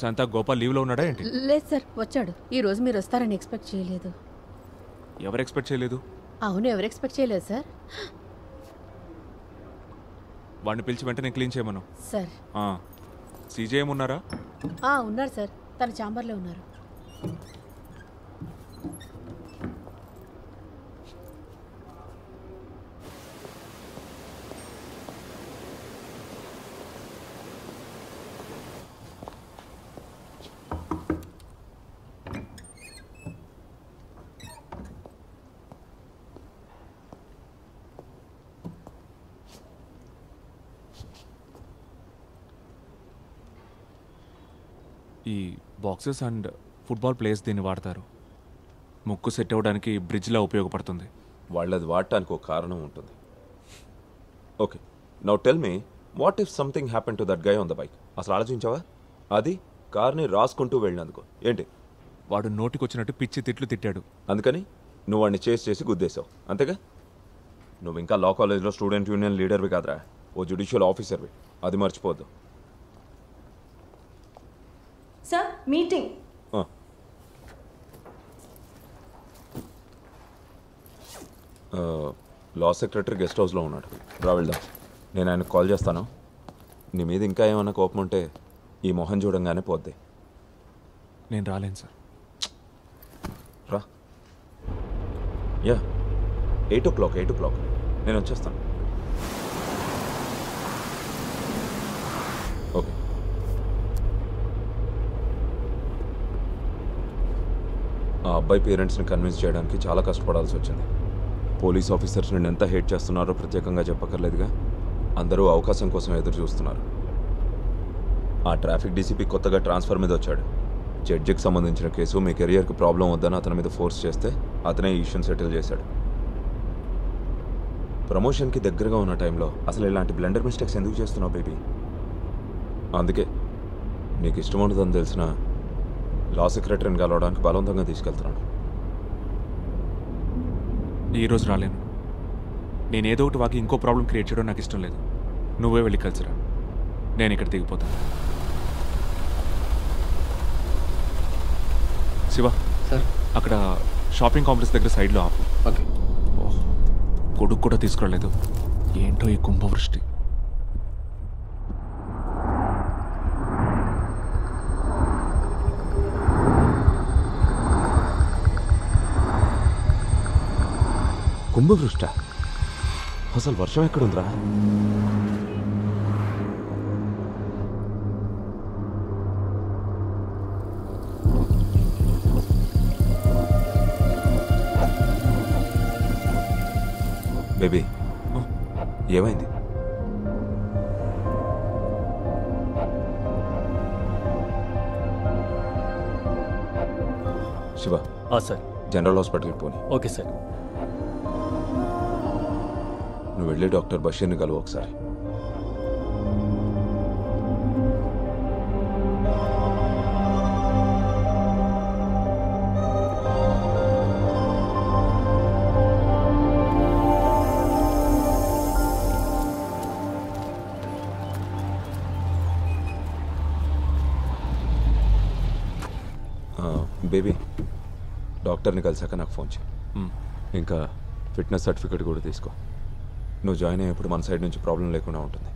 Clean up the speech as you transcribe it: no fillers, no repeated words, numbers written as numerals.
శాంతా గోపాల్ లీవ్లో ఉన్నాడా ఏంటి? లేదు సార్, వచ్చాడు. ఈ రోజు మీరు వస్తారని ఎక్స్పెక్ట్ చేయలేదు. ఎవరు ఎక్స్పెక్ట్ చేయలేదు? అవును, ఎవరు ఎక్స్పెక్ట్ చేయలేదు సార్. వాడిని పిలిచి వెంటనే క్లీన్ చేయమను. సార్ సీజేఎం ఉన్నారా? ఉన్నారు సార్, తన ఛాంబర్లో ఉన్నారు. ఈ బాక్సెస్ అండ్ ఫుట్బాల్ ప్లేయర్స్ దీన్ని వాడతారు. ముక్కు సెట్ అవ్వడానికి బ్రిడ్జ్లా ఉపయోగపడుతుంది. వాళ్ళది వాడటానికి ఒక కారణం ఉంటుంది. Okay, now tell me, what if something happen to that guy on the bike? అసలు ఆలోచించావా? అది కార్ని రాసుకుంటూ వెళ్ళినందుకు ఏంటి? వాడు నోటికొచ్చినట్టు పిచ్చి తిట్లు తిట్టాడు. అందుకని నువ్వు వాడిని చేసి గుద్దేశావు, అంతేగా? నువ్వు ఇంకా లా కాలేజ్లో స్టూడెంట్ యూనియన్ లీడర్వి కాదురా, ఓ జ్యుడిషియల్ ఆఫీసర్వి. అది మర్చిపోద్దు. Sir, meeting. Law secretary guest హౌస్లో ఉన్నాడు, రా వెళ్దాం. నేను ఆయనకు కాల్ చేస్తాను. నీ మీద ఇంకా ఏమైనా కోపం ఉంటే ఈ మొహం చూడంగానే పోద్ది. నేను రాలేను సార్. రా. యా, 8 o'clock నేను వచ్చేస్తాను. ఓకే. ఆ అబ్బాయి పేరెంట్స్ని కన్విన్స్ చేయడానికి చాలా కష్టపడాల్సి వచ్చింది. పోలీస్ ఆఫీసర్స్ నేను ఎంత హేట్ చేస్తున్నారో ప్రత్యేకంగా చెప్పక్కర్లేదుగా. అందరూ అవకాశం కోసం ఎదురు చూస్తున్నారు. ఆ ట్రాఫిక్ డీసీపీ కొత్తగా ట్రాన్స్ఫర్ మీద వచ్చాడు. జడ్జికి సంబంధించిన కేసు మీ కెరియర్కి ప్రాబ్లం వద్దని అతని మీద ఫోర్స్ చేస్తే అతనే ఈ ఇష్యూని సెటిల్ చేశాడు. ప్రమోషన్కి దగ్గరగా ఉన్న టైంలో అసలు ఇలాంటి బ్లెండర్ మిస్టేక్స్ ఎందుకు చేస్తున్నావు బేబీ? అందుకే నీకు ఇష్టం ఉండదని తెలిసిన లా సెక్రటరీని కలవడానికి బలవంతంగా తీసుకెళ్తున్నాను. ఈరోజు రాలేను. నేను ఏదో ఒకటి వాకి ఇంకో ప్రాబ్లం క్రియేట్ చేయడం నాకు ఇష్టం లేదు. నువ్వే వెళ్ళి కలిసిరా, నేను ఇక్కడ దిగిపోతాను. శివ సార్, అక్కడ షాపింగ్ కాంప్లెక్స్ దగ్గర సైడ్లో ఆపు. ఓకే. ఓహ్, కొడుకు కూడా తీసుకురాలేదు. ఏంటో ఈ కుంభవృష్టి. కుంభవృష్ట? అసలు వర్షం ఎక్కడుందిరా? బేబీ, ఏమైంది? శివ, సార్. జనరల్ హాస్పిటల్కి పోనీ. Okay sir. నువ్వు వెళ్ళి డాక్టర్ బషీర్ని కలువు ఒకసారి. బేబీ, డాక్టర్ని కలిసాక నాకు ఫోన్ చేయి. ఇంకా ఫిట్నెస్ సర్టిఫికేట్ కూడా తీసుకో. నువ్వు జాయిన్ అయ్యేప్పుడు మన సైడ్ నుంచి ప్రాబ్లం లేకుండా ఉంటుంది.